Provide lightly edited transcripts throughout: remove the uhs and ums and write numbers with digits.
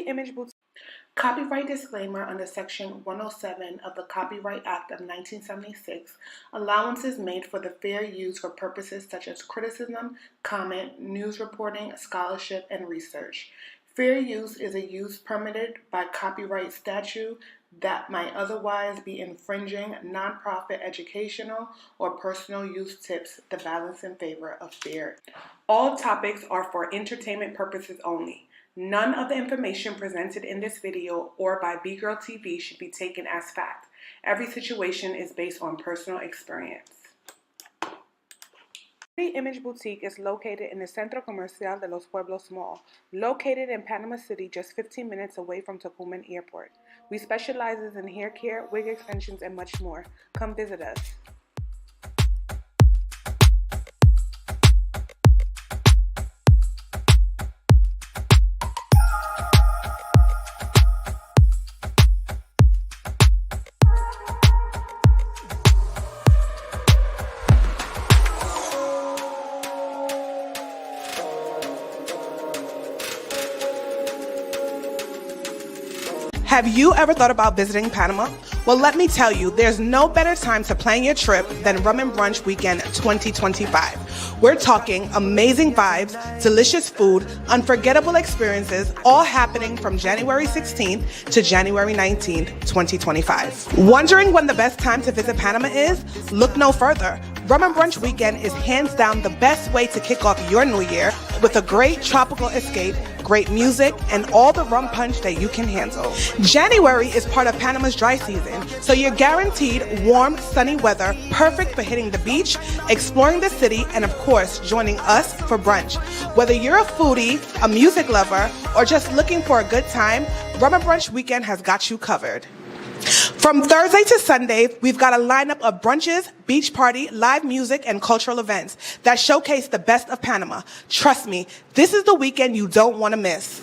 Image Boutique. Copyright disclaimer under Section 107 of the Copyright Act of 1976, allowances made for the fair use for purposes such as criticism, comment, news reporting, scholarship, and research. Fair use is a use permitted by copyright statute that might otherwise be infringing nonprofit educational or personal use tips the balance in favor of fair. All topics are for entertainment purposes only. None of the information presented in this video or by VGIRL TV should be taken as fact. Every situation is based on personal experience. Image Boutique is located in the Centro Comercial de los Pueblos Mall, located in Panama City, just 15 minutes away from Tocumen Airport. We specialize in hair care, wig extensions, and much more. Come visit us. Have you ever thought about visiting Panama? Well, let me tell you, there's no better time to plan your trip than Rum and Brunch Weekend 2025. We're talking amazing vibes, delicious food, unforgettable experiences, all happening from January 16th to January 19th, 2025. Wondering when the best time to visit Panama is? Look no further. Rum and Brunch Weekend is hands down the best way to kick off your new year with a great tropical escape, great music, and all the rum punch that you can handle. January is part of Panama's dry season, so you're guaranteed warm, sunny weather, perfect for hitting the beach, exploring the city, and of course, joining us for brunch. Whether you're a foodie, a music lover, or just looking for a good time, Rum and Brunch Weekend has got you covered. From Thursday to Sunday, we've got a lineup of brunches, beach party, live music, and cultural events that showcase the best of Panama. Trust me, this is the weekend you don't want to miss.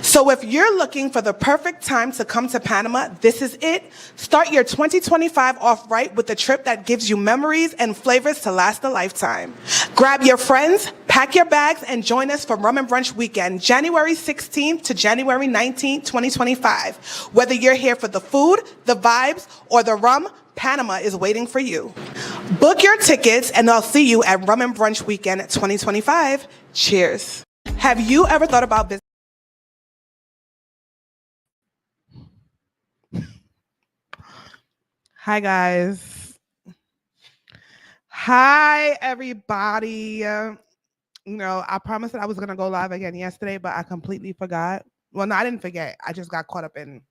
So if you're looking for the perfect time to come to Panama, this is it. Start your 2025 off right with a trip that gives you memories and flavors to last a lifetime. Grab your friends, pack your bags, and join us for Rum and Brunch Weekend, January 16th to January 19th, 2025. Whether you're here for the food, the vibes, or the rum, Panama is waiting for you. Book your tickets, and I'll see you at Rum and Brunch Weekend 2025. Cheers. Have you ever thought about business? Hi, guys. Hi, everybody. I promised that I was going to go live again yesterday, but I completely forgot. Well, no, I didn't forget. I just got caught up in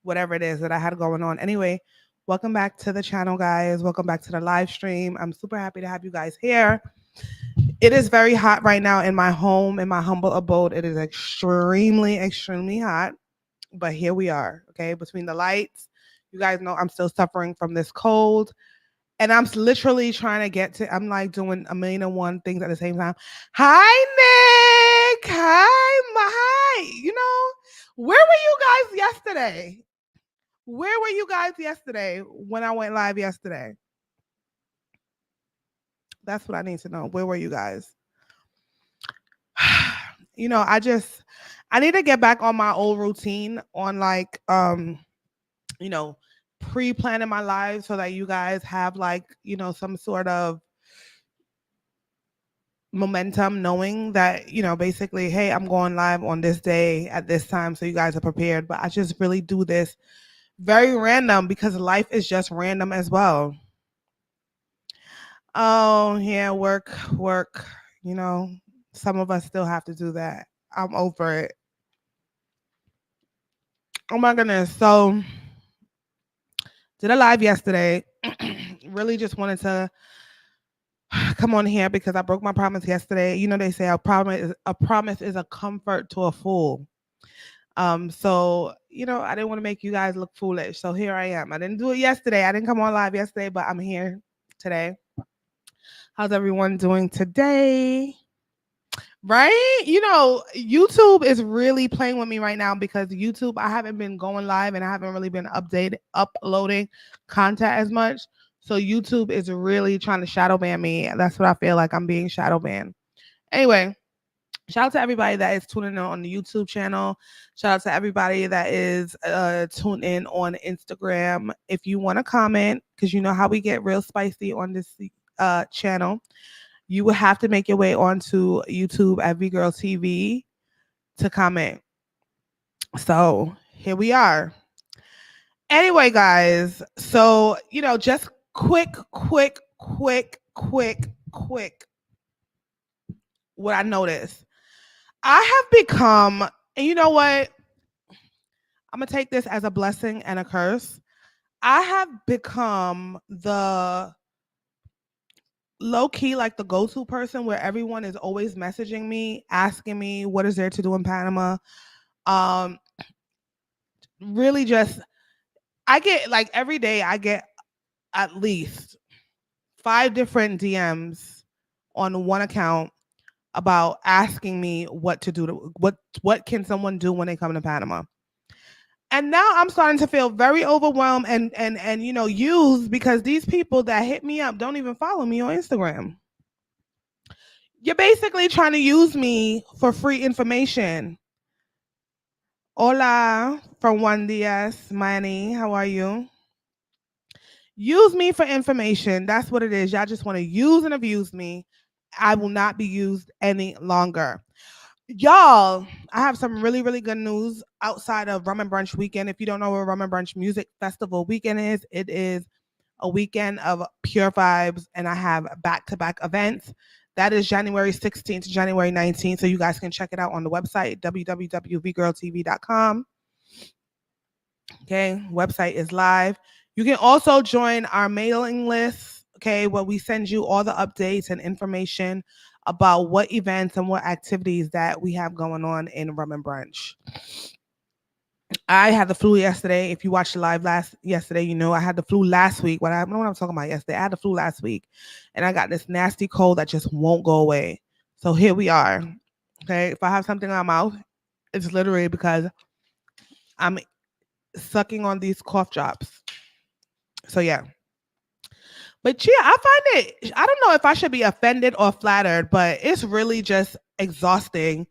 whatever it is that I had going on. Anyway, welcome back to the channel, guys. Welcome back to the live stream. I'm super happy to have you guys here. It is very hot right now in my home, in my humble abode. It is extremely, extremely hot. But here we are, okay? Between the lights, you guys know I'm still suffering from this cold. And I'm literally trying to get to, I'm like doing 1,000,001 things at the same time. Hi, Nick. Hi. Where were you guys yesterday? Where were you guys yesterday when I went live yesterday? That's what I need to know. Where were you guys? I need to get back on my old routine on pre-planning my live so that you guys have some sort of momentum knowing that, basically, hey, I'm going live on this day at this time so you guys are prepared. But I just really do this very random because life is just random as well. Oh, yeah, work. Some of us still have to do that. I'm over it. Oh my goodness. So did a live yesterday. Really just wanted to come on here because I broke my promise yesterday. They say a promise is a comfort to a fool. So I didn't want to make you guys look foolish. So here I am. I didn't do it yesterday. I didn't come on live yesterday, but I'm here today. How's everyone doing today? Right? YouTube is really playing with me right now because YouTube, I haven't been going live and I haven't really been uploading content as much. So YouTube is really trying to shadow ban me. That's what I feel like. I'm being shadow banned. Anyway, Shout out to everybody that is tuning in on the YouTube channel. Shout out to everybody that is tuned in on Instagram. If you want to comment, because you know how we get real spicy on this channel, you will have to make your way onto YouTube at VGIRL TV to comment. So here we are. Anyway, guys, so just quick, what I noticed. I have become, and you know what? I'm gonna take this as a blessing and a curse. I have become the low key, like the go-to person where everyone is always messaging me, asking me what is there to do in Panama. Um, really just I get like every day I get at least 5 different DMs on one account about asking me what to do to what can someone do when they come to Panama. And now I'm starting to feel very overwhelmed and used because these people that hit me up don't even follow me on Instagram. You're basically trying to use me for free information. Hola from Juan Diaz, Manny. How are you? Use me for information. That's what it is. Y'all just want to use and abuse me. I will not be used any longer. Y'all, I have some really, really good news outside of Rum and Brunch weekend. If you don't know what Rum and Brunch Music Festival weekend is, it is a weekend of pure vibes, and I have back-to-back events. That is January 16th to January 19th, so you guys can check it out on the website, www.vgirltv.com. Okay, website is live. You can also join our mailing list, okay, where we send you all the updates and information about what events and what activities that we have going on in Rum and Brunch. I had the flu yesterday. If you watched the live yesterday, you know I had the flu last week. I don't know what I'm talking about yesterday. I had the flu last week, and I got this nasty cold that just won't go away. So here we are. Okay, if I have something in my mouth, it's literally because I'm sucking on these cough drops. So yeah. But yeah, I find it, I don't know if I should be offended or flattered, but it's really just exhausting,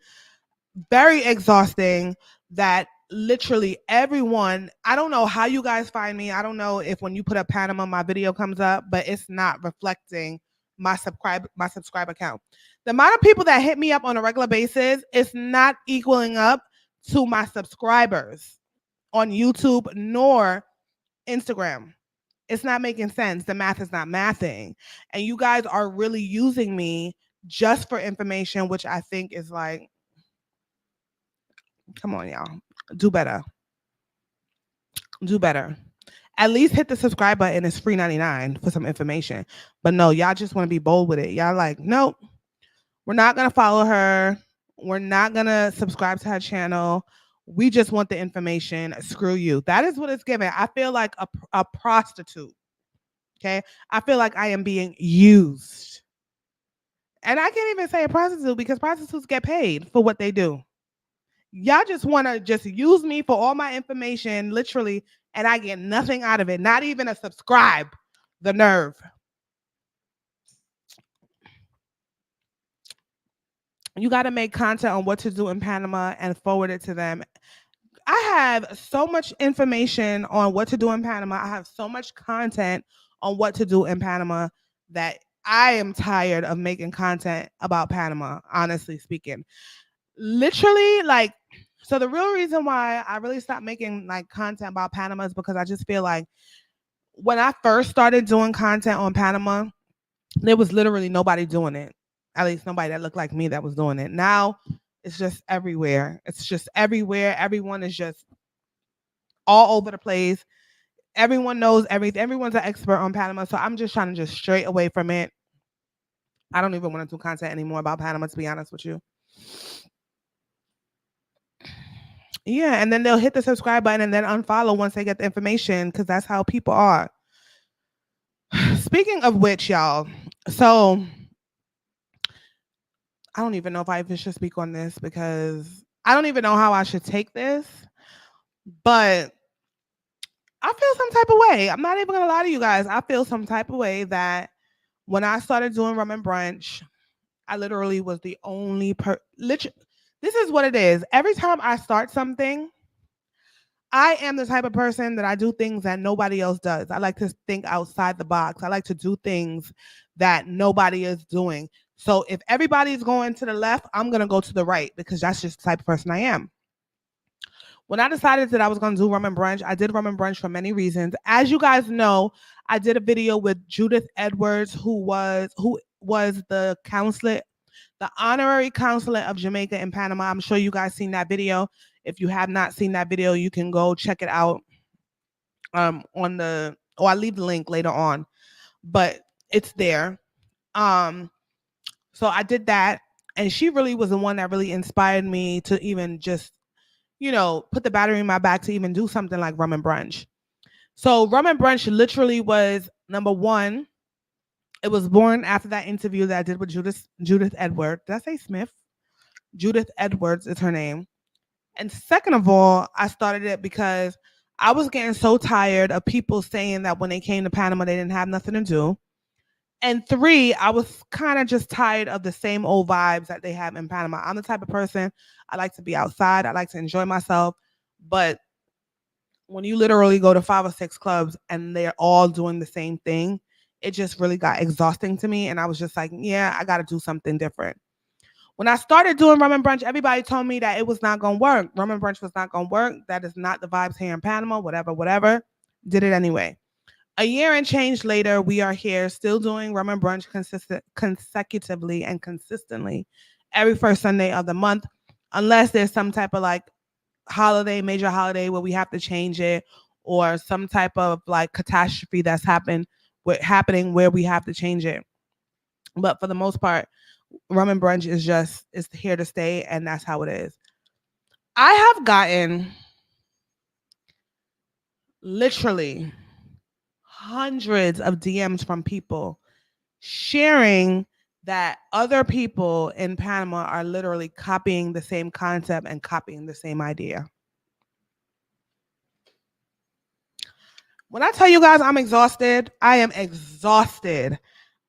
very exhausting that literally everyone, I don't know how you guys find me. I don't know if when you put up Panama, my video comes up, but it's not reflecting my subscriber count. The amount of people that hit me up on a regular basis is not equaling up to my subscribers on YouTube nor Instagram. It's not making sense. The math is not mathing. And you guys are really using me just for information, which I think is like, come on, y'all. Do better. Do better. At least hit the subscribe button. It's free 99 for some information. But no, y'all just want to be bold with it. Y'all like, nope, we're not going to follow her. We're not going to subscribe to her channel. We just want the information. Screw you. That is what it's giving. I feel like a prostitute. Okay. I feel like I am being used. And I can't even say a prostitute because prostitutes get paid for what they do. Y'all just want to just use me for all my information, literally, and I get nothing out of it. Not even a subscribe. The nerve. You got to make content on what to do in Panama and forward it to them. I have so much information on what to do in Panama. I have so much content on what to do in Panama that I am tired of making content about Panama, honestly speaking. Literally, like, so the real reason why I really stopped making like content about Panama is because I just feel like when I first started doing content on Panama, there was literally nobody doing it. At least nobody that looked like me that was doing it. Now it's just everywhere. It's just everywhere. Everyone is just all over the place. Everyone knows everything. Everyone's an expert on Panama. So I'm just trying to just stray away from it. I don't even want to do content anymore about Panama, to be honest with you. Yeah, and then they'll hit the subscribe button and then unfollow once they get the information because that's how people are. Speaking of which, y'all, so I don't even know if I even should speak on this because I don't even know how I should take this, but I feel some type of way. I'm not even going to lie to you guys. I feel some type of way that when I started doing Rum and Brunch, I literally was the only this is what it is. Every time I start something, I am the type of person that I do things that nobody else does. I like to think outside the box. I like to do things that nobody is doing. So if everybody's going to the left, I'm going to go to the right because that's just the type of person I am. When I decided that I was going to do Rum and Brunch, I did Rum and Brunch for many reasons. As you guys know, I did a video with Judith Edwards, who was the counselor, the honorary consulate of Jamaica and Panama. I'm sure you guys seen that video. If you have not seen that video, you can go check it out on the, or I'll leave the link later on, but it's there. So I did that, and she really was the one that really inspired me to even just, put the battery in my back to even do something like Rum and Brunch. So Rum and Brunch literally was number one. It was born after that interview that I did with Judith Edwards. Did I say Smith? Judith Edwards is her name. And second of all, I started it because I was getting so tired of people saying that when they came to Panama, they didn't have nothing to do. And three, I was kind of just tired of the same old vibes that they have in Panama. I'm the type of person, I like to be outside. I like to enjoy myself. But when you literally go to 5 or 6 clubs and they're all doing the same thing, it just really got exhausting to me. And I was just like, yeah, I got to do something different. When I started doing Rum and Brunch, everybody told me that it was not going to work. Rum and Brunch was not going to work. That is not the vibes here in Panama, whatever. Did it anyway. A year and change later, we are here still doing Rum and Brunch consecutively and consistently every first Sunday of the month, unless there's some type of like major holiday where we have to change it, or some type of like catastrophe that's happening where we have to change it. But for the most part, Rum and Brunch is here to stay, and that's how it is. I have gotten literally hundreds of DMs from people sharing that other people in Panama are literally copying the same concept and copying the same idea. When I tell you guys I'm exhausted, I am exhausted.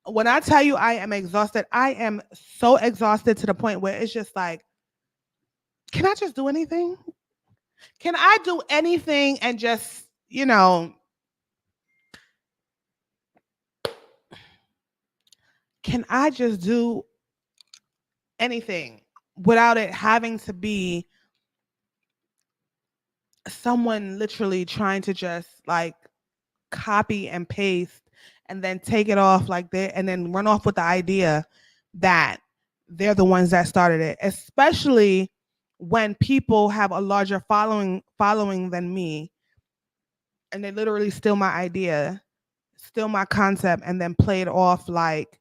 When I tell you I am exhausted, I am so exhausted to the point where it's just like, can I just do anything? Can I do anything and just, can I just do anything without it having to be someone literally trying to just like copy and paste and then take it off like that and then run off with the idea that they're the ones that started it, especially when people have a larger following than me, and they literally steal my idea, steal my concept, and then play it off like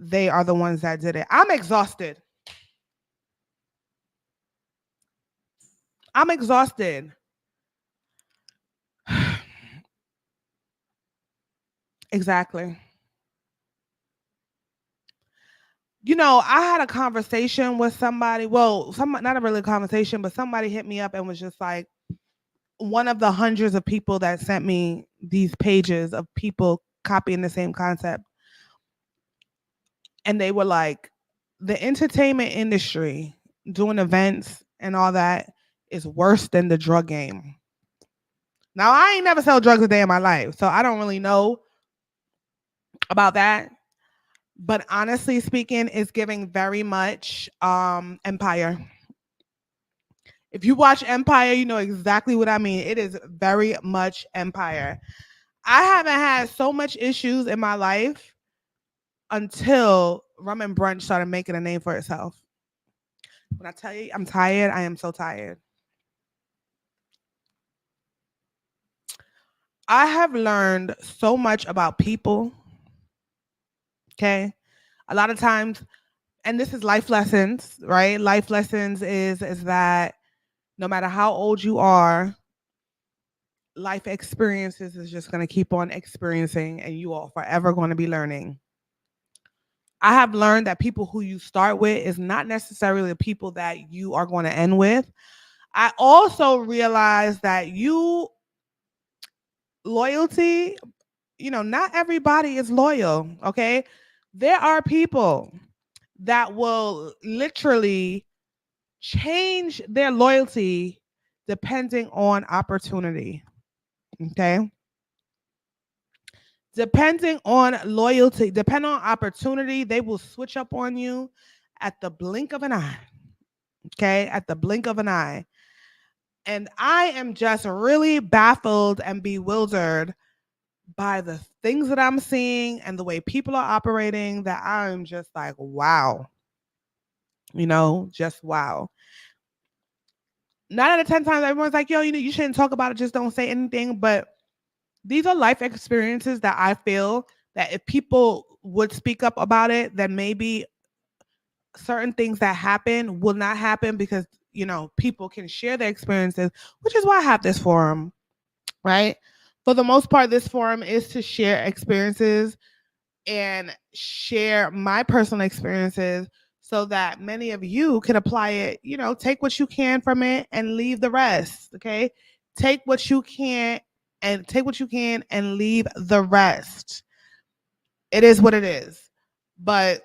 they are the ones that did it. I'm exhausted. I'm exhausted. Exactly. I had a conversation with somebody. Well, not a really conversation, but somebody hit me up and was just like, one of the hundreds of people that sent me these pages of people copying the same concept. And they were like, the entertainment industry, doing events and all that, is worse than the drug game. Now, I ain't never sold drugs a day in my life, so I don't really know about that. But honestly speaking, it's giving very much Empire. If you watch Empire, you know exactly what I mean. It is very much Empire. I haven't had so much issues in my life until Rum and Brunch started making a name for itself. When I tell you I'm tired, I am so tired. I have learned so much about people. Okay. A lot of times, and this is life lessons, right? Life lessons is that no matter how old you are, life experiences is just going to keep on experiencing, and you are forever going to be learning. I have learned that people who you start with is not necessarily the people that you are going to end with. I also realized that loyalty, not everybody is loyal, okay? There are people that will literally change their loyalty depending on opportunity. Okay. Depending on loyalty, depending on opportunity, they will switch up on you at the blink of an eye. Okay. At the blink of an eye. And I am just really baffled and bewildered by the things that I'm seeing and the way people are operating, that I'm just like, wow. Just wow. 9 out of 10 times, everyone's like, yo, you shouldn't talk about it. Just don't say anything. But these are life experiences that I feel that if people would speak up about it, then maybe certain things that happen will not happen because, people can share their experiences, which is why I have this forum, right? For the most part, this forum is to share experiences and share my personal experiences so that many of you can apply it. Take what you can from it and leave the rest. Okay. Take what you can and leave the rest. It is what it is. But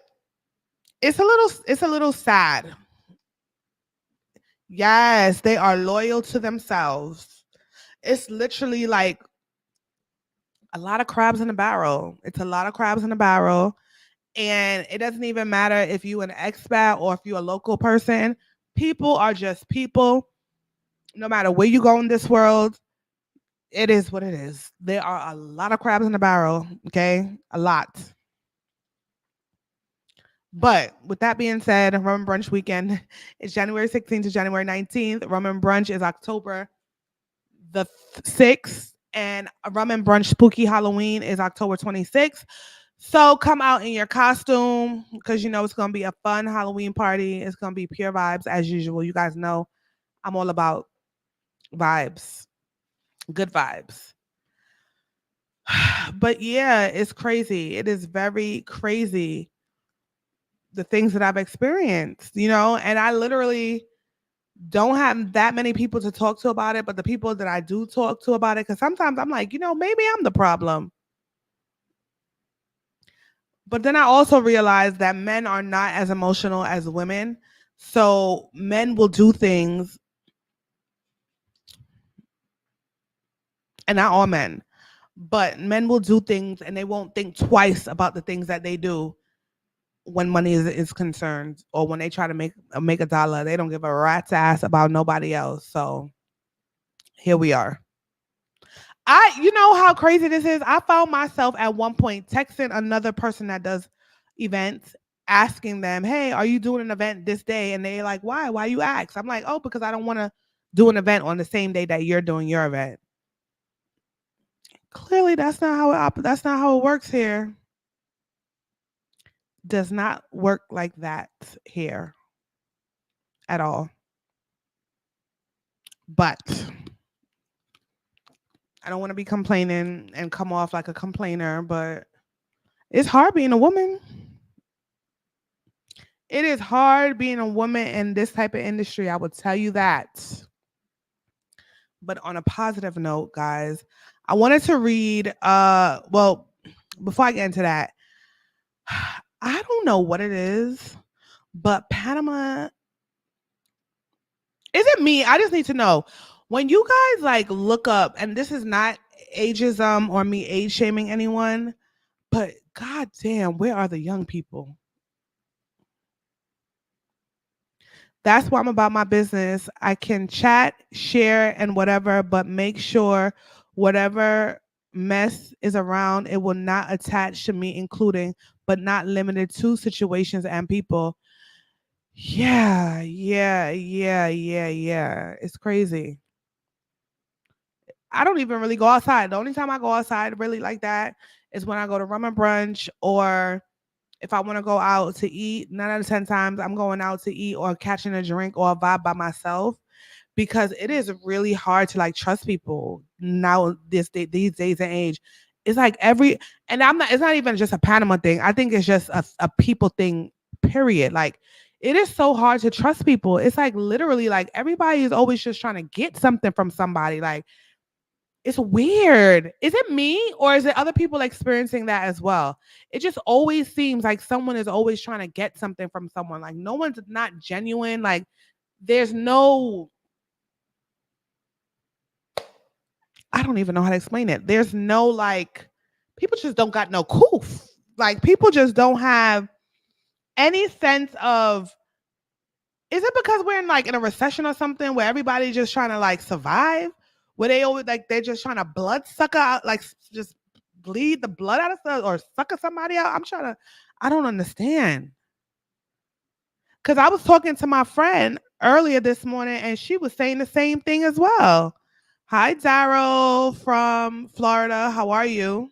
it's a little sad. Yes, they are loyal to themselves. It's literally like a lot of crabs in a barrel. It's a lot of crabs in a barrel. And it doesn't even matter if you an expat or if you're a local person. People are just people. No matter where you go in this world, it is what it is. There are a lot of crabs in the barrel. Okay, a lot. But with that being said, Rum and Brunch weekend is January 16th to January 19th. Rum and Brunch is October the 6th. And Rum and Brunch Spooky Halloween is October 26th. So come out in your costume because it's going to be a fun Halloween party. It's going to be pure vibes as usual. You guys know I'm all about vibes, good vibes. But yeah, it's crazy. It is very crazy, the things that I've experienced, and I literally don't have that many people to talk to about it. But the people that I do talk to about it, because sometimes I'm like, maybe I'm the problem. But then I also realized that men are not as emotional as women. So men will do things, and not all men, but men will do things and they won't think twice about the things that they do when money is concerned, or when they try to make a dollar. They don't give a rat's ass about nobody else. So here we are. You know how crazy this is? I found myself at one point texting another person that does events, asking them, hey, are you doing an event this day? And they're like, why? Why you ask? I'm like, oh, because I don't want to do an event on the same day that you're doing your event. Clearly, that's not how it works here. Does not work like that here at all. But I don't want to be complaining and come off like a complainer, but it's hard being a woman. It is hard being a woman in this type of industry. I would tell you that. But on a positive note, guys, I wanted to read well, before I get into that, I don't know what it is, but Panama, is it me? I just need to know. When you guys like look up, and this is not ageism or me age shaming anyone, but god damn, where are the young people? That's why I'm about my business. I can chat, share, and whatever, but make sure whatever mess is around, it will not attach to me, including but not limited to situations and people. Yeah, yeah, yeah, yeah, yeah. It's crazy. I don't even really go outside. The only time I go outside really like that is when I go to Rum and Brunch, or if I want to go out to eat. 9 out of 10 times I'm going out to eat or catching a drink or a vibe by myself, because it is really hard to like trust people now these days and age. It's like and it's not even just a Panama thing. I think it's just a people thing, period. Like it is so hard to trust people. It's like literally like everybody is always just trying to get something from somebody. Like It's weird. Is it me or is it other people experiencing that as well? It just always seems like someone is always trying to get something from someone. Like no one's not genuine. Like there's no, I don't even know how to explain it. There's no like, people just don't got no coof. Like people just don't have any sense of, is it because we're in like in a recession or something where everybody's just trying to like survive? Where they always like they're just trying to blood sucker out, like just bleed the blood out of stuff or sucker somebody out. I'm trying to, I don't understand. Cause I was talking to my friend earlier this morning and she was saying the same thing as well. Hi, Daryl from Florida. How are you?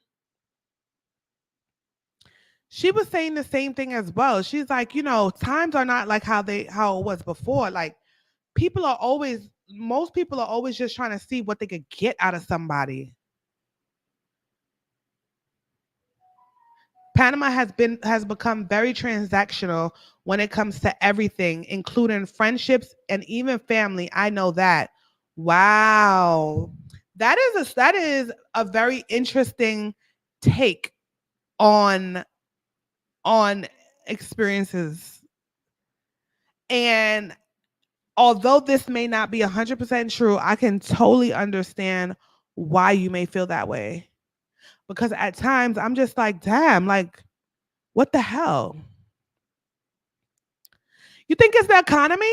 She was saying the same thing as well. She's like, times are not like how it was before. Like people are always most people are always just trying to see what they could get out of somebody. Panama has become very transactional when it comes to everything, including friendships and even family. I know that. Wow. That is a very interesting take on on experiences. And although this may not be 100% true, I can totally understand why you may feel that way. Because at times I'm just like, damn, like, what the hell? You think it's the economy?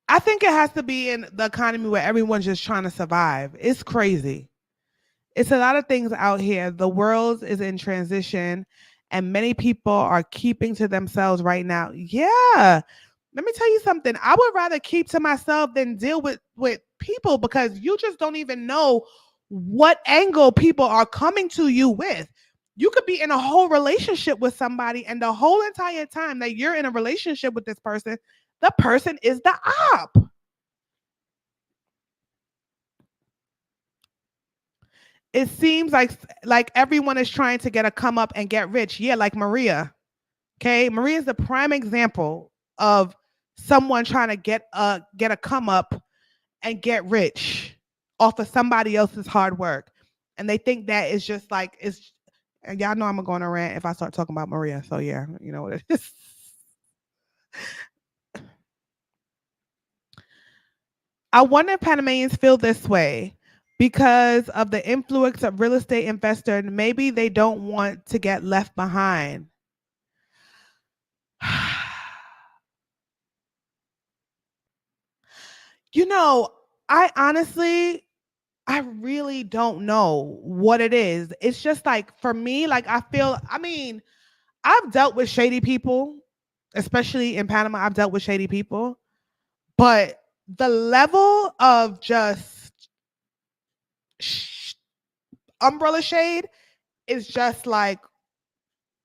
I think it has to be in the economy where everyone's just trying to survive. It's crazy. It's a lot of things out here. The world is in transition and many people are keeping to themselves right now. Yeah. Let me tell you something. I would rather keep to myself than deal with people because you just don't even know what angle people are coming to you with. You could be in a whole relationship with somebody and the whole entire time that you're in a relationship with this person, the person is the op. It seems like everyone is trying to get a come up and get rich. Yeah, like Maria. Okay, Maria is the prime example of someone trying to get a come up and get rich off of somebody else's hard work, and they think that is just like it's. And y'all know I'm gonna go on a rant if I start talking about Maria. So yeah, you know what it is. I wonder if Panamanians feel this way because of the influence of real estate investor, and maybe they don't want to get left behind. You know, I honestly, I really don't know what it is. It's just like for me, like I feel, I mean, I've dealt with shady people, especially in Panama. I've dealt with shady people, but the level of just sh- umbrella shade is just like,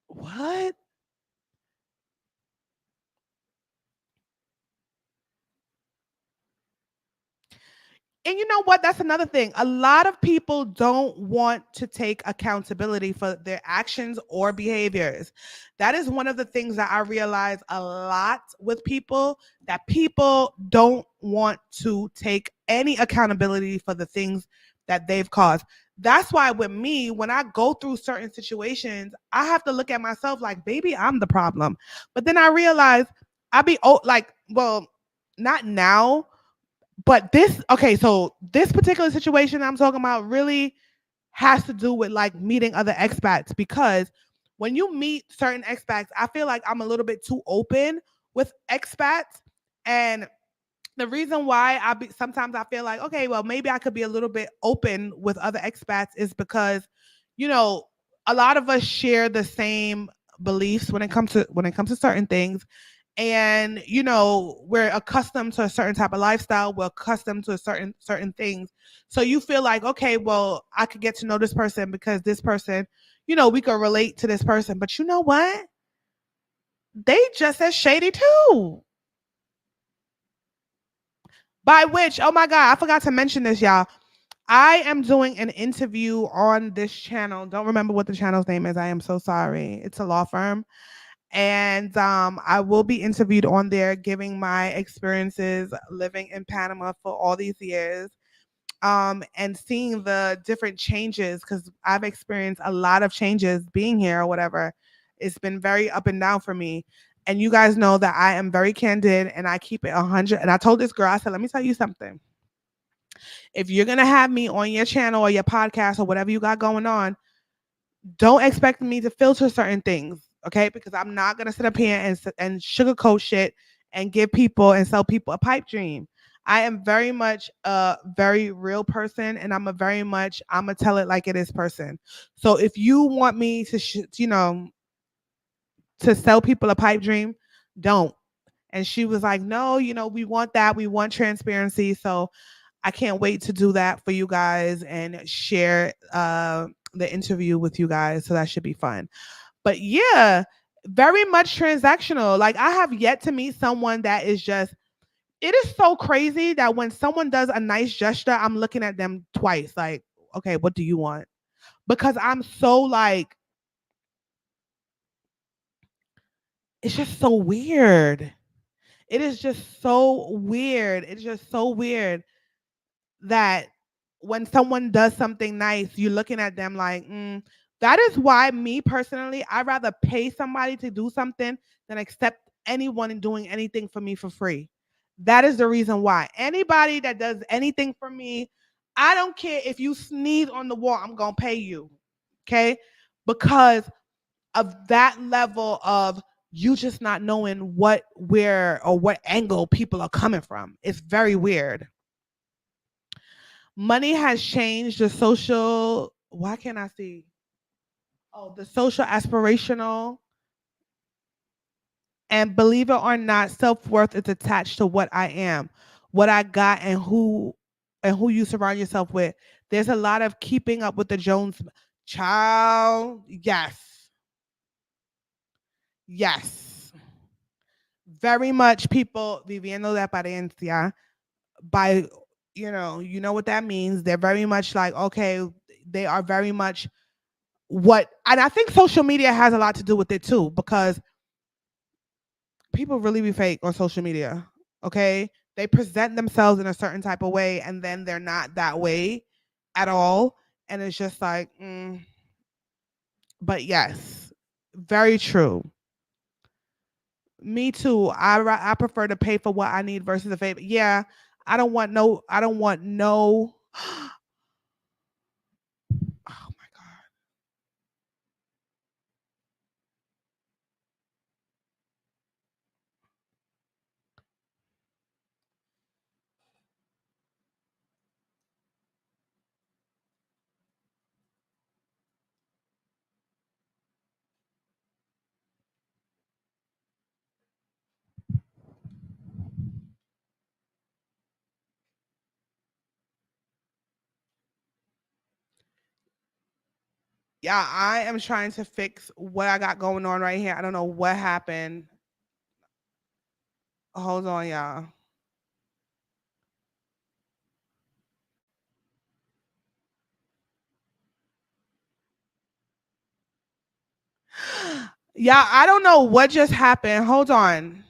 what? And you know what? That's another thing. A lot of people don't want to take accountability for their actions or behaviors. That is one of the things that I realize a lot with people, that people don't want to take any accountability for the things that they've caused. That's why with me, when I go through certain situations, I have to look at myself like, baby, I'm the problem. But then I realize I be like, well, not now, but this, okay, so this particular situation I'm talking about really has to do with like meeting other expats, because when you meet certain expats, I feel like I'm a little bit too open with expats. And the reason why sometimes I feel like, okay, well, maybe I could be a little bit open with other expats is because, you know, a lot of us share the same beliefs when it comes to certain things. And we're accustomed to a certain type of lifestyle, we're accustomed to certain things, so you feel like, okay, well, I could get to know this person because this person, we could relate to this person. But you know what, they just as shady too. By which, oh my god, I forgot to mention this, y'all. I am doing an interview on this channel. Don't remember what the channel's name is. I am so sorry. It's a law firm. And I will be interviewed on there, giving my experiences living in Panama for all these years, and seeing the different changes because I've experienced a lot of changes being here or whatever. It's been very up and down for me. And you guys know that I am very candid and I keep it 100. And I told this girl, I said, let me tell you something. If you're going to have me on your channel or your podcast or whatever you got going on, don't expect me to filter certain things, okay? Because I'm not gonna sit up here and sugarcoat shit and give people and sell people a pipe dream. I am very much a very real person, and I'm gonna tell it like it is person. So if you want me to, to sell people a pipe dream, don't. And she was like, no, we want that. We want transparency. So I can't wait to do that for you guys and share the interview with you guys. So that should be fun. But yeah, very much transactional. Like I have yet to meet someone that is just, it is so crazy that when someone does a nice gesture, I'm looking at them twice. Like, okay, what do you want? Because I'm so like, it's just so weird. It is just so weird. It's just so weird that when someone does something nice, you're looking at them like, that is why me personally, I'd rather pay somebody to do something than accept anyone in doing anything for me for free. That is the reason why. Anybody that does anything for me, I don't care if you sneeze on the wall, I'm going to pay you. Okay? Because of that level of you just not knowing where, or what angle people are coming from. It's very weird. Money has changed the social, why can't I see? Oh, the social aspirational. And believe it or not, self-worth is attached to what I am, what I got, and who you surround yourself with. There's a lot of keeping up with the Jones child. Yes. Yes. Very much people viviendo de apariencia by, you know what that means. They're very much like, okay, they are very much and I think social media has a lot to do with it too, because people really be fake on social media. Okay. They present themselves in a certain type of way and then they're not that way at all. And it's just like, but yes, very true. Me too. I prefer to pay for what I need versus a favor. Yeah. I don't want no, oh my God. Yeah, I am trying to fix what I got going on right here. I don't know what happened. Hold on, y'all. Yeah, I don't know what just happened. Hold on.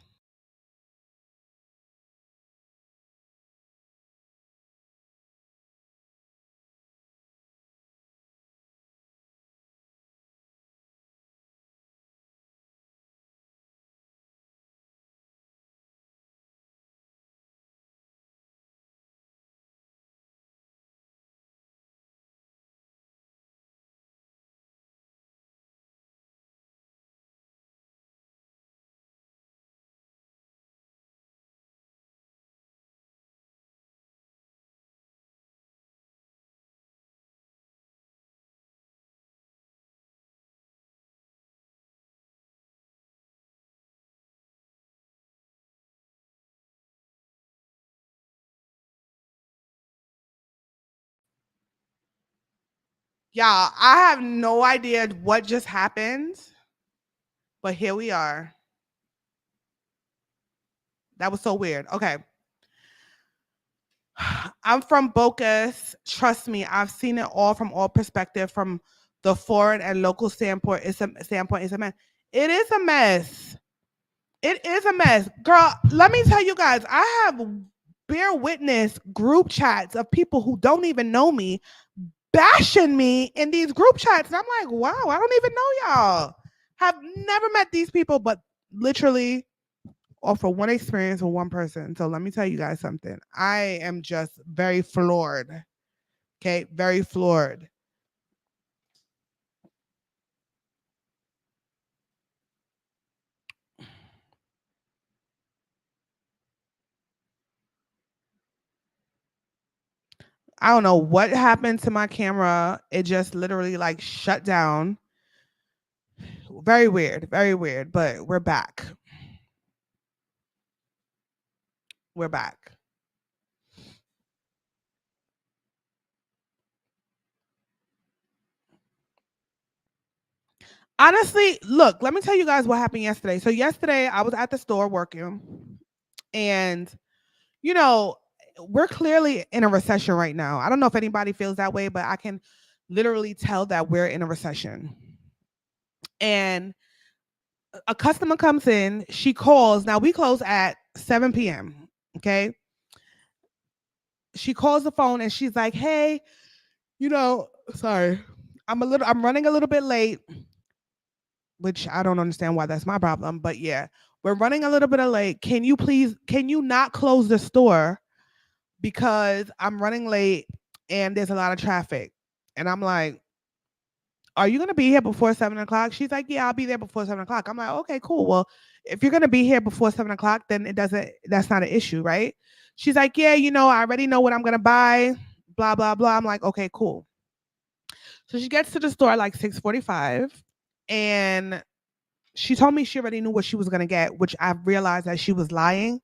Y'all, I have no idea what just happened, but here we are. That was so weird. Okay. I'm from Bocas. Trust me, I've seen it all from all perspective, from the foreign and local standpoint. It's a man. It is a mess. It is a mess. Girl, let me tell you guys, I have bear witness group chats of people who don't even know me bashing me in these group chats. And I'm like, wow, I don't even know y'all. Have never met these people, but literally offer one experience with one person. So let me tell you guys something. I am just very floored. Okay, very floored. I don't know what happened to my camera. It just literally like shut down. Very weird, but we're back. We're back. Honestly, look, let me tell you guys what happened yesterday. So yesterday I was at the store working and you know, we're clearly in a recession right now. I don't know if anybody feels that way, but I can literally tell that we're in a recession. And a customer comes in, she calls. Now we close at 7 p.m. Okay. She calls the phone and she's like, hey, sorry, I'm running a little bit late, which I don't understand why that's my problem. But yeah, we're running a little bit late. Can you not close the store because I'm running late and there's a lot of traffic? And I'm like, are you gonna be here before 7 o'clock? She's like, yeah, I'll be there before 7 o'clock. I'm like, okay, cool. Well, if you're gonna be here before 7 o'clock, then that's not an issue, right? She's like, yeah, I already know what I'm gonna buy, blah, blah, blah. I'm like, okay, cool. So she gets to the store like 6:45 and she told me she already knew what she was gonna get, which I realized that she was lying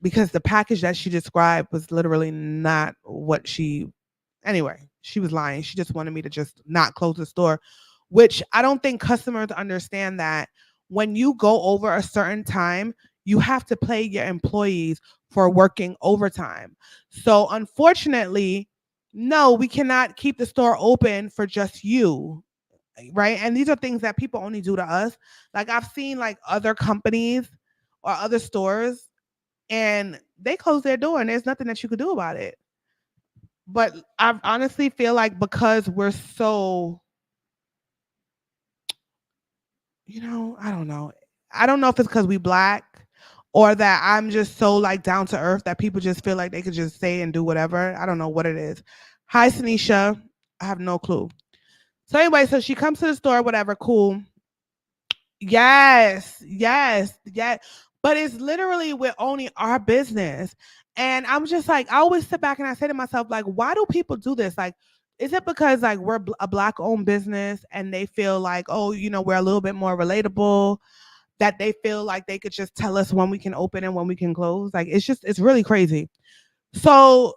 because the package that she described was literally not what she was lying. She just wanted me to just not close the store, which I don't think customers understand that when you go over a certain time, you have to pay your employees for working overtime. So unfortunately, no, we cannot keep the store open for just you. Right. And these are things that people only do to us. Like I've seen like other companies or other stores and they close their door and there's nothing that you could do about it. But I honestly feel like because we're so, I don't know. I don't know if it's because we black or that I'm just so like down to earth that people just feel like they could just say and do whatever. I don't know what it is. Hi, Sanisha. I have no clue. So anyway, so she comes to the store, whatever, cool. Yes, yes, yes. But it's literally with only our business. And I'm just like, I always sit back and I say to myself, like, why do people do this? Like, is it because like we're a black owned business and they feel like, oh, we're a little bit more relatable, that they feel like they could just tell us when we can open and when we can close? Like, it's really crazy. So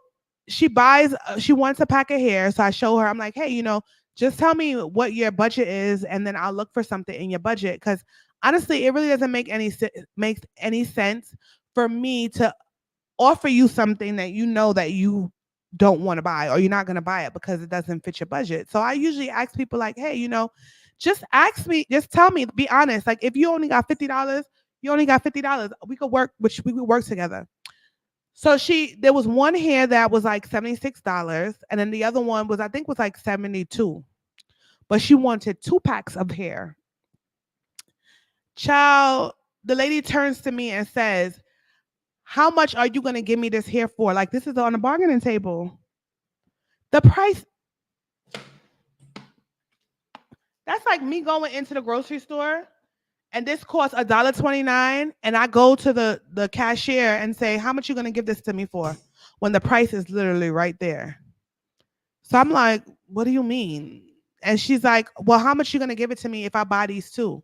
she wants a pack of hair. So I show her, I'm like, hey, just tell me what your budget is, and then I'll look for something in your budget. Because honestly, it really doesn't makes any sense for me to offer you something that that you don't want to buy or you're not going to buy it because it doesn't fit your budget. So I usually ask people like, hey, just ask me, just tell me, be honest. Like if you only got $50, you only got $50. We could work together. So there was one hair that was like $76, and then the other one was I think was like 72. But she wanted 2 packs of hair. Child, the lady turns to me and says, how much are you gonna give me this hair for? Like this is on the bargaining table. The price, that's like me going into the grocery store and this costs $1.29, and I go to the cashier and say, how much you gonna give this to me for? When the price is literally right there. So I'm like, what do you mean? And she's like, well, how much you gonna give it to me if I buy these two?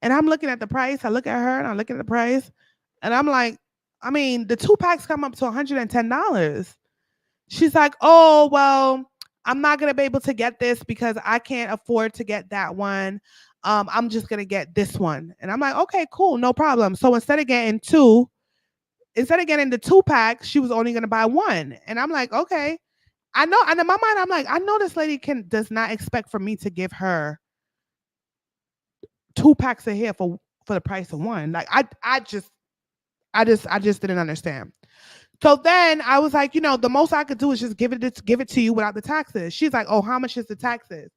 And I'm looking at the price. I look at her and I look at the price. And I'm like, I mean, the 2 packs come up to $110. She's like, oh, well, I'm not gonna be able to get this because I can't afford to get that one. I'm just gonna get this one. And I'm like, okay, cool, no problem. So instead of getting the 2 packs, she was only gonna buy one. And I'm like, okay. I know, and in my mind, I'm like, I know this lady does not expect for me to give her 2 packs of hair for the price of one. Like I just didn't understand. So then I was like, the most I could do is just give it to you without the taxes. She's like, oh, how much is the taxes?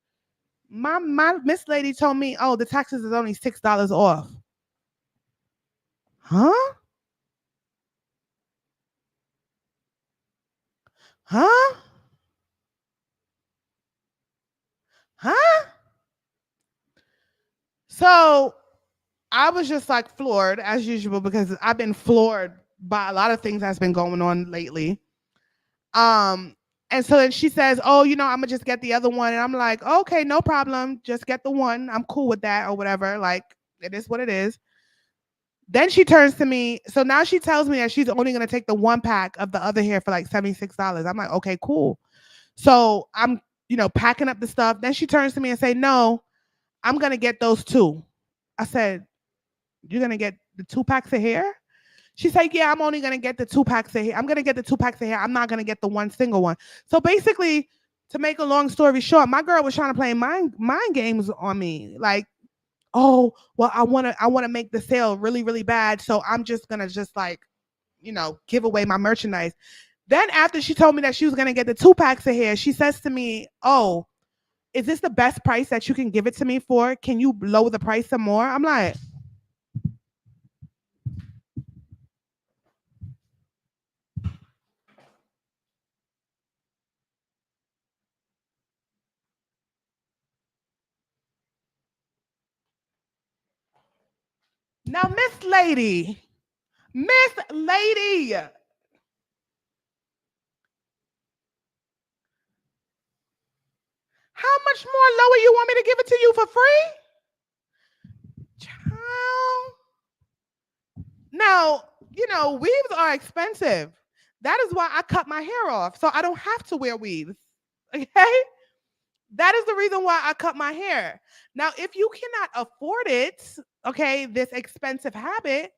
My Miss Lady told me, oh, the taxes is only $6 off. Huh? Huh? Huh? So I was just like floored as usual because I've been floored by a lot of things that's been going on lately. Um, and so then she says, "Oh, I'm gonna just get the other one," and I'm like, "Okay, no problem. Just get the one. I'm cool with that or whatever. Like, it is what it is." Then she turns to me. So now she tells me that she's only gonna take the 1 pack of the other hair for like $76. I'm like, "Okay, cool." So I'm, packing up the stuff. Then she turns to me and say, "No, I'm gonna get those two." I said, "You're gonna get the 2 packs of hair?" She's like, "Yeah, I'm only gonna get the 2 packs of hair. I'm gonna get the 2 packs of hair. I'm not gonna get the one single one." So basically, to make a long story short, my girl was trying to play mind games on me. Like, oh, well, I wanna make the sale really, really bad. So I'm just gonna just like, give away my merchandise. Then after she told me that she was gonna get the 2 packs of hair, she says to me, "Oh, is this the best price that you can give it to me for? Can you lower the price some more?" I'm like, now, Miss Lady, how much more lower you want me to give it to you for free? Child. Now, weaves are expensive. That is why I cut my hair off. So I don't have to wear weaves. Okay? That is the reason why I cut my hair. Now, if you cannot afford it, okay, this expensive habit,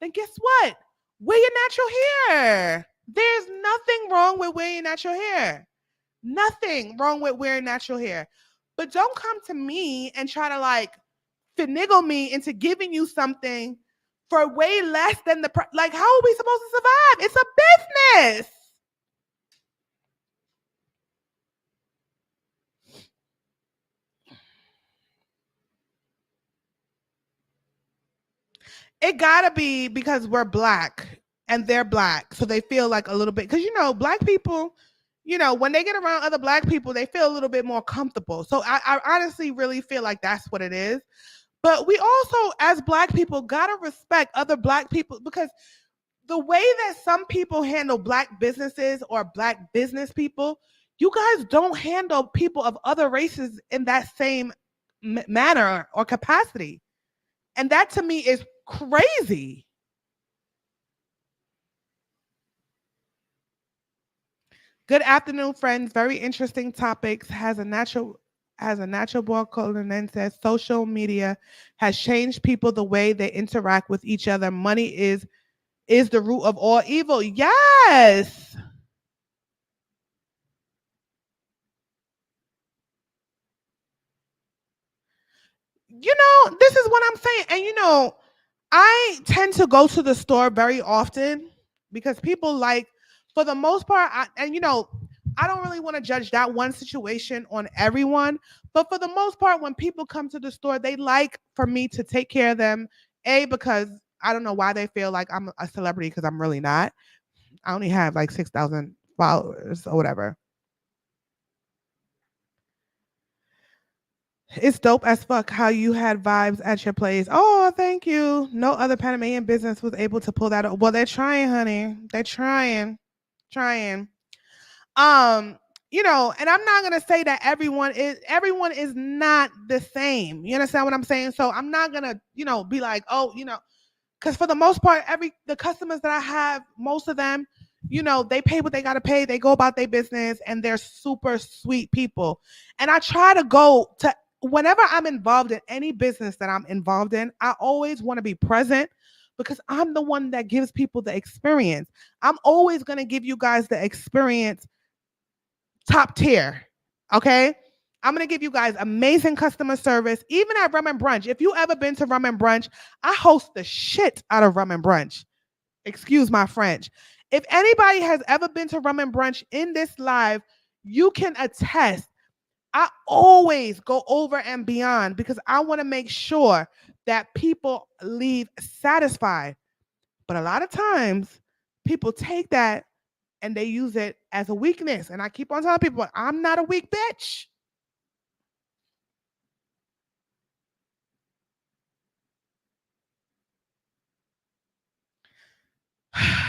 then guess what? Wear your natural hair. There's nothing wrong with wearing natural hair. Nothing wrong with wearing natural hair. But don't come to me and try to like finagle me into giving you something for way less than the like. How are we supposed to survive? It's a business. It gotta be because we're black and they're black, so they feel like a little bit. Because black people, when they get around other black people, they feel a little bit more comfortable. So I honestly really feel like that's what it is. But we also, as black people, gotta respect other black people because the way that some people handle black businesses or black business people, you guys don't handle people of other races in that same manner or capacity. And that to me is crazy. Good afternoon, friends. Very interesting topics. Has a natural born code and then says social media has changed people the way they interact with each other. Money is the root of all evil. Yes. This is what I'm saying. And I tend to go to the store very often because people like, for the most part, I don't really want to judge that one situation on everyone, but for the most part, when people come to the store, they like for me to take care of them. Because I don't know why they feel like I'm a celebrity because I'm really not. I only have like 6,000 followers or whatever. It's dope as fuck how you had vibes at your place. Oh, thank you. No other Panamanian business was able to pull that off. Well, they're trying, honey. They're trying. Um, and I'm not gonna say that everyone is not the same. You understand what I'm saying? So I'm not gonna, be like, oh, because for the most part, the customers that I have, most of them, they pay what they gotta pay. They go about their business, and they're super sweet people. And I try to go to whenever I'm involved in any business that I'm involved in. I always want to be present because I'm the one that gives people the experience. I'm always gonna give you guys the experience top tier. Okay. I'm going to give you guys amazing customer service, even at Rum and Brunch. If you ever been to Rum and Brunch, I host the shit out of Rum and Brunch. Excuse my French. If anybody has ever been to Rum and Brunch in this live, you can attest. I always go over and beyond because I want to make sure that people leave satisfied. But a lot of times, people take that and they use it as a weakness. And I keep on telling people, I'm not a weak bitch.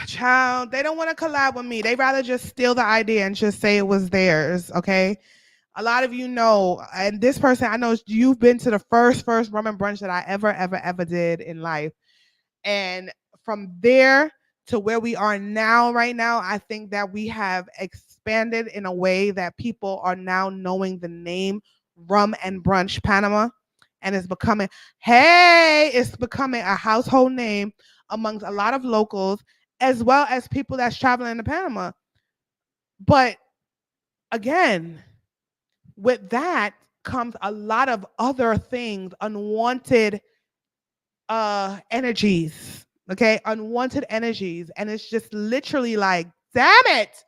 Child, they don't want to collab with me. They rather just steal the idea and just say it was theirs. Okay. A lot of you know, and this person, I know you've been to the first rum and brunch that I ever did in life. And from there to where we are now, right now, I think that we have expanded in a way that people are now knowing the name Rum and Brunch Panama. And it's becoming a household name amongst a lot of locals, as well as people that's traveling to Panama. But again, with that comes a lot of other things, unwanted energies. Okay, unwanted energies. And it's just literally like, damn it.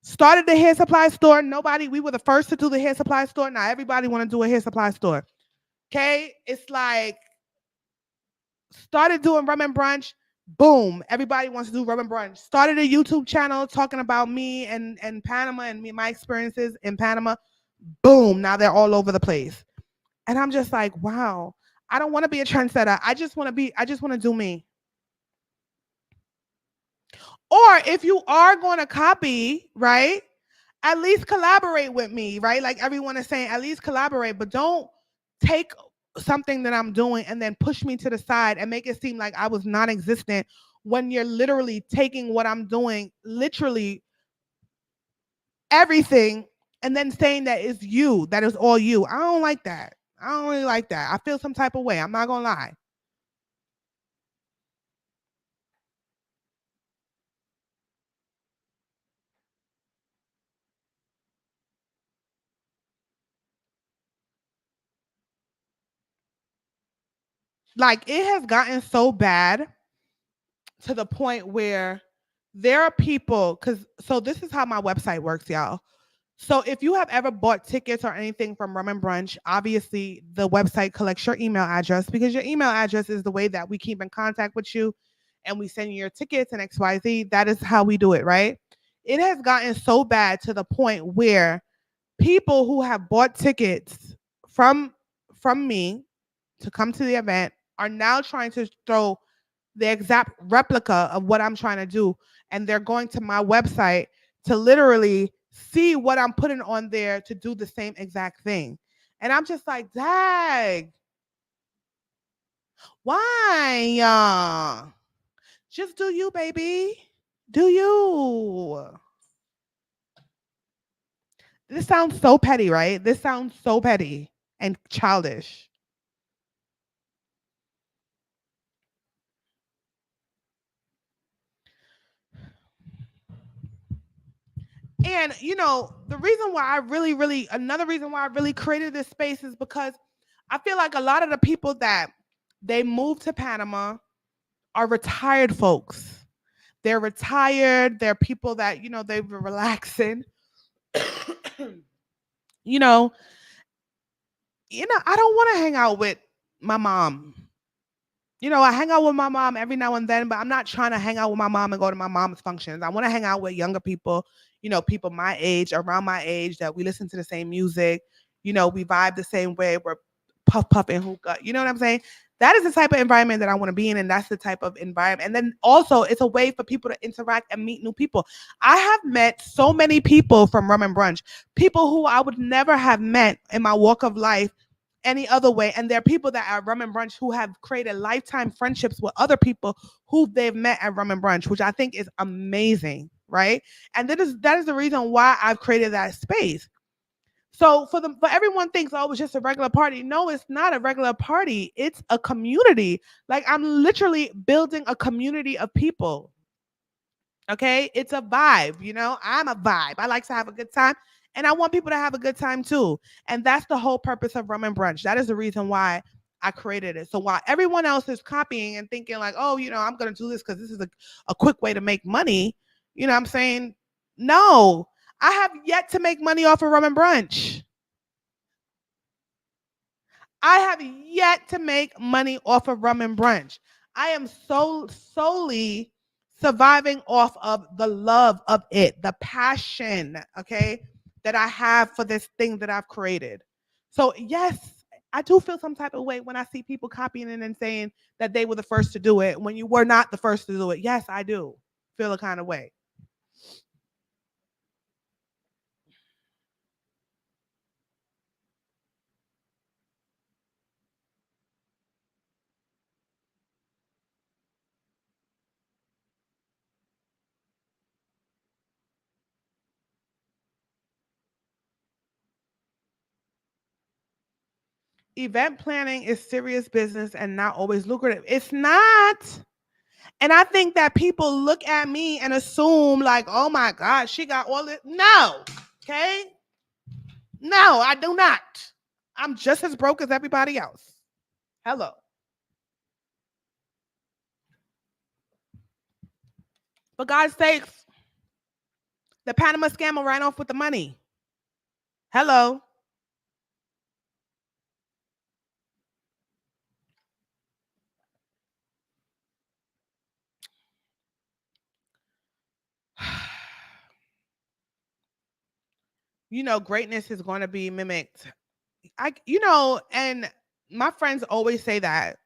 Started the hair supply store. We were the first to do the hair supply store. Now everybody want to do a hair supply store. Okay. It's like started doing Rum and Brunch. Boom. Everybody wants to do Rum and Brunch. Started a YouTube channel talking about me and Panama and my experiences in Panama. Boom. Now they're all over the place. And I'm just like, wow. I don't want to be a trendsetter. I just want to do me. Or if you are going to copy, right? At least collaborate with me, right? Like everyone is saying, at least collaborate, but don't take something that I'm doing and then push me to the side and make it seem like I was non-existent when you're literally taking what I'm doing, literally everything, and then saying that it's you, that is all you. I don't like that. I don't really like that. I feel some type of way. I'm not gonna lie. Like it has gotten so bad to the point where there are people, because so this is how my website works, y'all. So if you have ever bought tickets or anything from Rum and Brunch, obviously the website collects your email address because your email address is the way that we keep in contact with you and we send you your tickets and XYZ. That is how we do it, right? It has gotten so bad to the point where people who have bought tickets from from me to come to the event are now trying to throw the exact replica of what I'm trying to do. And they're going to my website to literally see what I'm putting on there to do the same exact thing. And I'm just like, dang, why? Just do you, baby. Do you. This sounds so petty, right? This sounds so petty and childish. And the reason why another reason why I really created this space is because I feel like a lot of the people that they moved to Panama are retired folks. They're retired. They're people that, they've been relaxing. you know, I don't want to hang out with my mom. I hang out with my mom every now and then, but I'm not trying to hang out with my mom and go to my mom's functions. I want to hang out with younger people, people my age, around my age, that we listen to the same music, we vibe the same way, we're puff and hookah. You know what I'm saying? That is the type of environment that I want to be in, and that's the type of environment. And then also, it's a way for people to interact and meet new people. I have met so many people from Rum and Brunch, people who I would never have met in my walk of life any other way. And there are people that are Rum and Brunch who have created lifetime friendships with other people who they've met at Rum and Brunch, which I think is amazing, right? And that is the reason why I've created that space. So for everyone thinks, oh, it's just a regular party. No, it's not a regular party. It's a community. Like I'm literally building a community of people. Okay, it's a vibe. I'm a vibe. I like to have a good time, And I want people to have a good time too. And that's the whole purpose of Rum and Brunch. That is the reason why I created it. So while everyone else is copying and thinking like, oh, I'm going to do this because this is a quick way to make money, you know what I'm saying? No, I have yet to make money off of Rum and Brunch. I have yet to make money off of Rum and Brunch. I am solely surviving off of the love of it, the passion, okay, that I have for this thing that I've created. So, yes, I do feel some type of way when I see people copying it and saying that they were the first to do it when you were not the first to do it. Yes, I do feel a kind of way. Event planning is serious business and not always lucrative. It's not. And I think that people look at me and assume, like, oh my God, she got all this. No, okay? No, I do not. I'm just as broke as everybody else. Hello. For God's sakes, the Panama scammer ran off with the money. Hello. Greatness is going to be mimicked. And my friends always say that.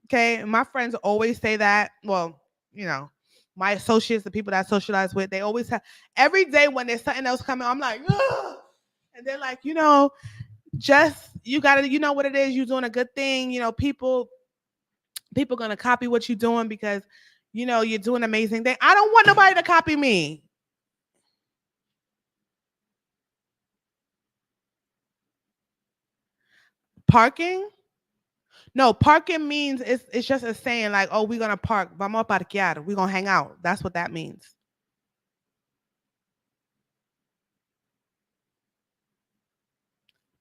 Okay. My friends always say that. Well, you know, my associates, the people that I socialize with, they always have every day when there's something else coming, I'm like, ugh! And they're like, just you gotta, you know what it is, you're doing a good thing. People gonna copy what you're doing because you're doing amazing thing. I don't want nobody to copy me. Parking? No, parking means it's just a saying like, oh, we're gonna park. Vamos a parquear. We're gonna hang out. That's what that means.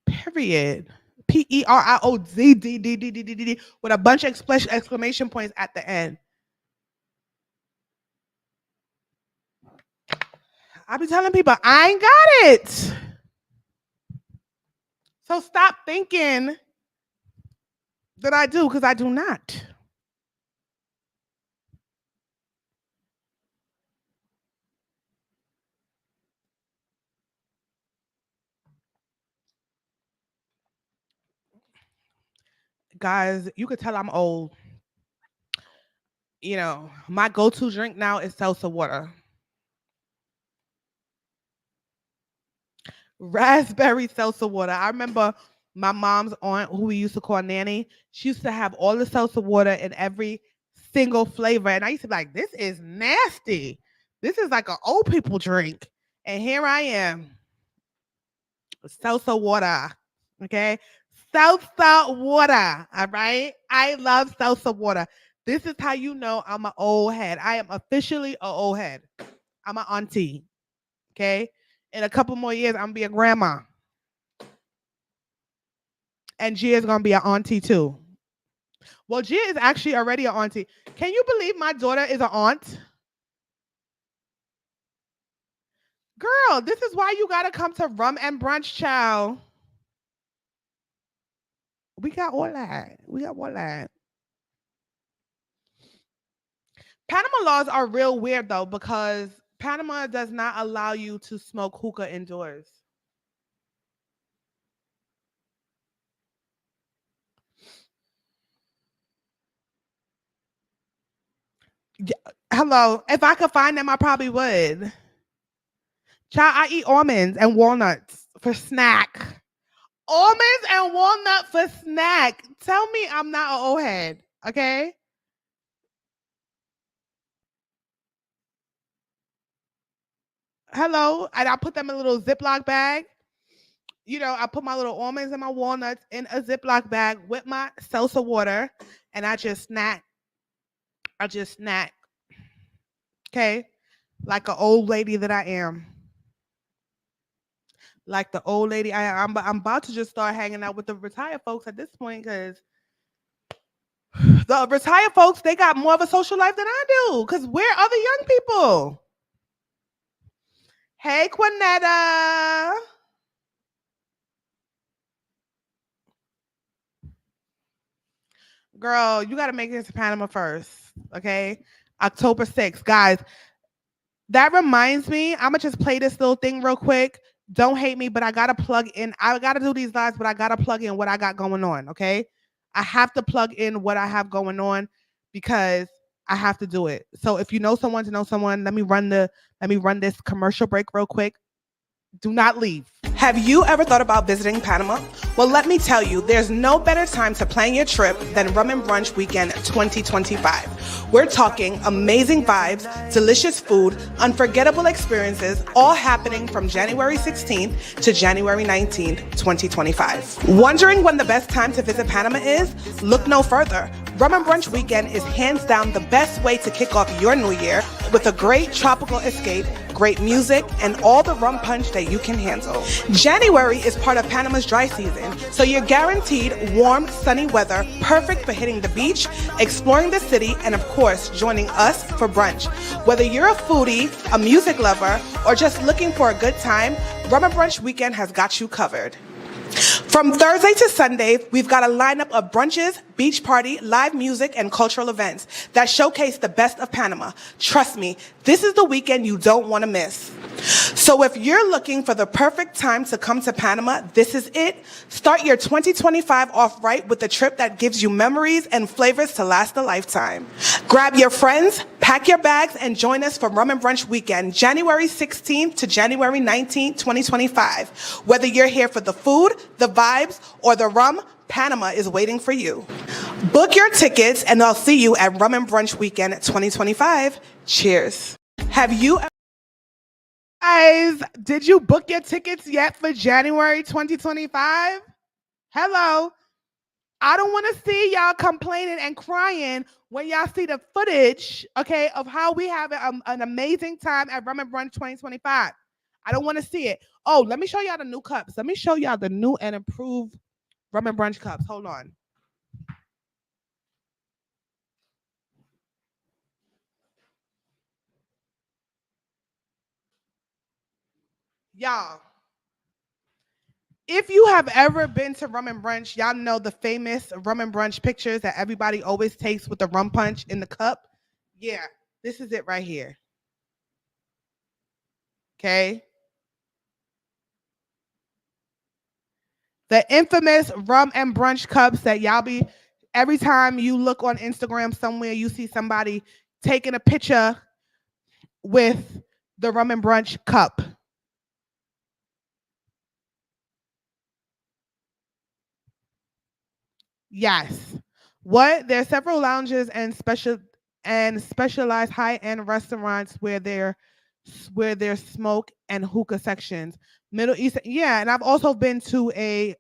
Period. Period with a bunch of exclamation points at the end. I be telling people I ain't got it. So stop thinking that I do because I do not. Guys, you could tell I'm old. My go-to drink now is seltzer water. Raspberry seltzer water. I remember my mom's aunt, who we used to call Nanny, she used to have all the seltzer water in every single flavor. And I used to be like, this is nasty. This is like an old people drink. And here I am, seltzer water. Okay. Seltzer water. All right. I love seltzer water. This is how you know I'm an old head. I am officially an old head. I'm an auntie. Okay. In a couple more years, I'm gonna be a grandma. And Gia is gonna be an auntie too. Well, Gia is actually already an auntie. Can you believe my daughter is an aunt? Girl, this is why you gotta come to Rum and Brunch, child. We got all that. We got all that. Panama laws are real weird though, because Panama does not allow you to smoke hookah indoors. Yeah, hello. If I could find them, I probably would. Child, I eat almonds and walnuts for snack. Almonds and walnut for snack. Tell me I'm not an old head, okay? Hello. And I put them in a little Ziploc bag. I put my little almonds and my walnuts in a Ziploc bag with my salsa water, and I just snack. I just snack. Okay. Like an old lady that I am. like the old lady. I'm about to just start hanging out with the retired folks at this point because the retired folks, they got more of a social life than I do. Because where are the young people? Hey, Quinetta. Girl, you got to make it to Panama first. Okay. October 6th. Guys, that reminds me, I'm going to just play this little thing real quick. Don't hate me, but I got to plug in. I got to do these lives, but I got to plug in what I got going on. Okay. I have to plug in what I have going on because I have to do it. So if you know someone to know someone, let me run this commercial break real quick. Do not leave. Have you ever thought about visiting Panama? Well, let me tell you, there's no better time to plan your trip than Rum and Brunch Weekend 2025. We're talking amazing vibes, delicious food, unforgettable experiences, all happening from January 16th to January 19th, 2025. Wondering when the best time to visit Panama is? Look no further. Rum and Brunch Weekend is hands down the best way to kick off your new year with a great tropical escape, great music, and all the rum punch that you can handle. January is part of Panama's dry season, so you're guaranteed warm, sunny weather, perfect for hitting the beach, exploring the city, and of course, joining us for brunch. Whether you're a foodie, a music lover, or just looking for a good time, Rum and Brunch Weekend has got you covered. From Thursday to Sunday, we've got a lineup of brunches, beach party, live music, and cultural events that showcase the best of Panama. Trust me, this is the weekend you don't want to miss. So if you're looking for the perfect time to come to Panama, this is it. Start your 2025 off right with a trip that gives you memories and flavors to last a lifetime. Grab your friends, pack your bags, and join us for Rum and Brunch Weekend, January 16th to January 19th, 2025. Whether you're here for the food, the vibes, or the rum, Panama is waiting for you. Book your tickets, and I'll see you at Rum and Brunch Weekend 2025. Cheers. Have you guys, did you book your tickets yet for January 2025? Hello. I don't want to see y'all complaining and crying when y'all see the footage, okay, of how we have an amazing time at Rum and Brunch 2025. I don't want to see it. Oh, let me show y'all the new cups. Let me show y'all the new and improved Rum and Brunch cups. Hold on. Y'all, if you have ever been to Rum and Brunch, y'all know the famous Rum and Brunch pictures that everybody always takes with the rum punch in the cup. Yeah, this is it right here. Okay. The infamous Rum and Brunch cups that y'all be, every time you look on Instagram somewhere, you see somebody taking a picture with the Rum and Brunch cup. Yes. What? There are several lounges and specialized high-end restaurants where there's smoke and hookah sections. Middle East, yeah, and I've also been to a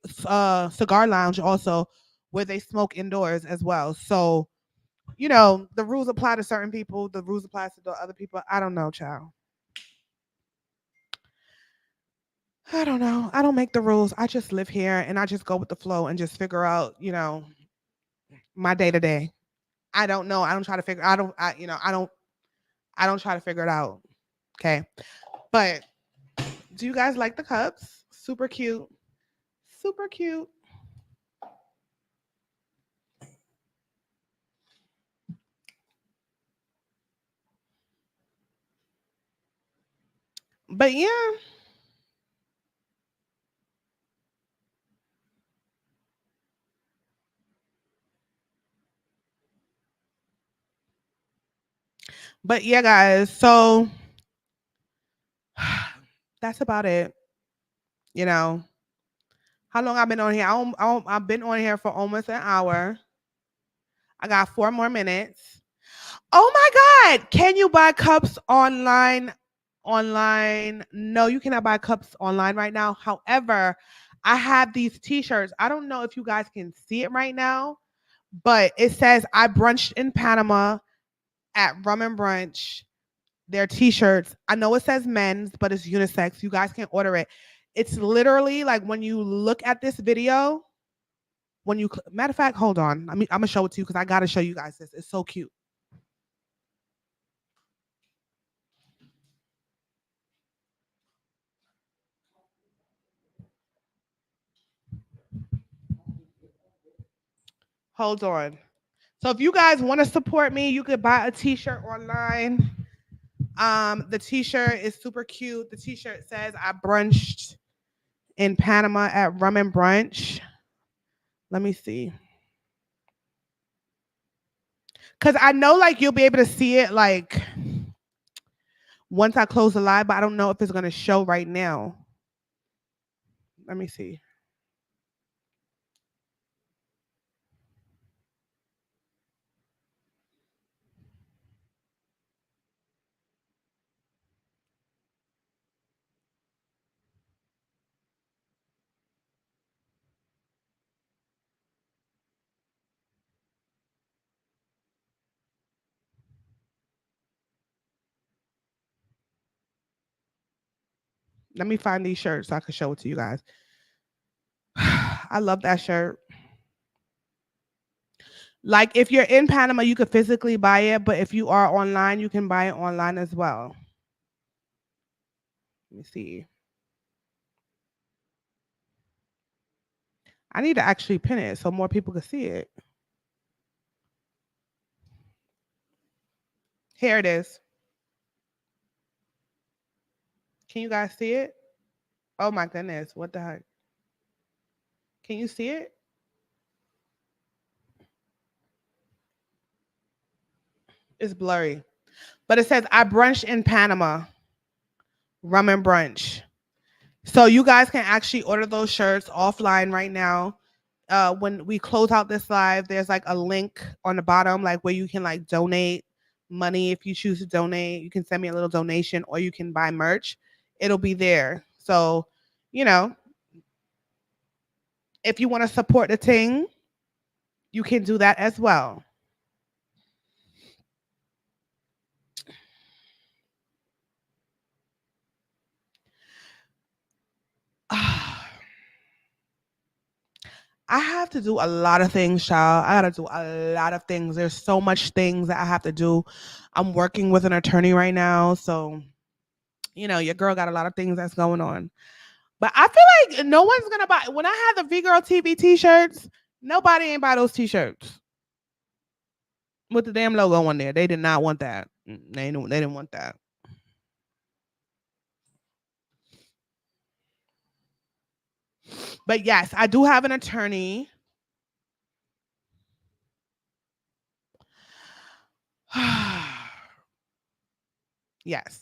cigar lounge also where they smoke indoors as well. So, you know, the rules apply to certain people, the rules apply to the other people. I don't know, child. I don't know. I don't make the rules. I just live here and I just go with the flow and just figure out, you know, my day to day. I don't know. I don't try to figure. I don't try to figure it out. Okay, but do you guys like the cups? Super cute. Super cute. But yeah. But yeah, guys. So that's about it. You know, how long I've been on here? I've been on here for almost an hour. I got 4 more minutes. Oh my God. Can you buy cups online? Online? No, you cannot buy cups online right now. However, I have these t-shirts. I don't know if you guys can see it right now, but it says I brunched in Panama at Rum and Brunch. They're t-shirts. I know it says men's, but it's unisex. You guys can order it. It's literally like when you look at this video, matter of fact, hold on. I'm gonna show it to you because I gotta show you guys this. It's so cute. Hold on. So if you guys want to support me, you could buy a t-shirt online. The t-shirt is super cute. The t-shirt says I brunched in Panama at Rum and Brunch. Let me see. Cause I know like you'll be able to see it like once I close the live, but I don't know if it's gonna show right now. Let me see. Let me find these shirts so I can show it to you guys. I love that shirt. Like if you're in Panama, you could physically buy it, but if you are online, you can buy it online as well. Let me see. I need to actually pin it so more people can see it. Here it is. Can you guys see it? Oh my goodness. What the heck? Can you see it? It's blurry. But it says I brunched in Panama. Rum and Brunch. So you guys can actually order those shirts offline right now. When we close out this live, there's like a link on the bottom, like where you can like donate money if you choose to donate. You can send me a little donation or you can buy merch. It'll be there. So, you know, if you want to support the ting, you can do that as well. I have to do a lot of things, child. I gotta do a lot of things. There's so much things that I have to do. I'm working with an attorney right now, so you know your girl got a lot of things that's going on. But I feel like no one's gonna buy. When I had the VGIRL TV T-shirts, nobody ain't buy those T-shirts with the damn logo on there. They did not want that. They didn't want that. But yes, I do have an attorney. Yes.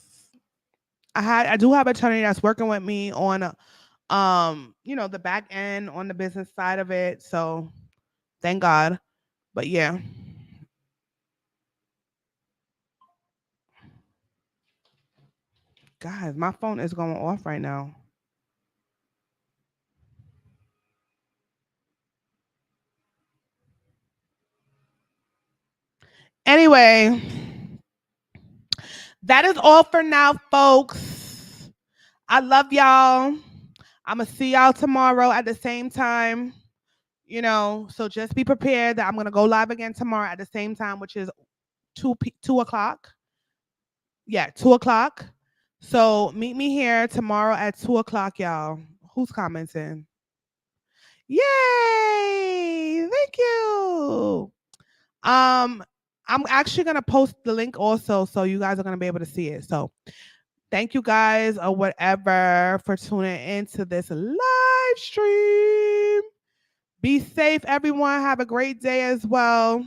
I do have an attorney that's working with me on the back end on the business side of it. So thank God. But yeah. Guys, my phone is going off right now. Anyway, that is all for now, folks. I love y'all. I'm going to see y'all tomorrow at the same time. So just be prepared that I'm going to go live again tomorrow at the same time, which is 2 o'clock. Yeah, 2 o'clock. So meet me here tomorrow at 2 o'clock, y'all. Who's commenting? Yay! Thank you. I'm actually gonna post the link also, so you guys are gonna be able to see it. So thank you guys or whatever for tuning into this live stream. Be safe, everyone. Have a great day as well.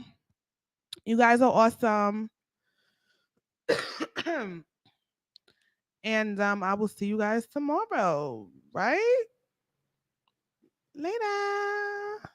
You guys are awesome. And I will see you guys tomorrow, right? Later.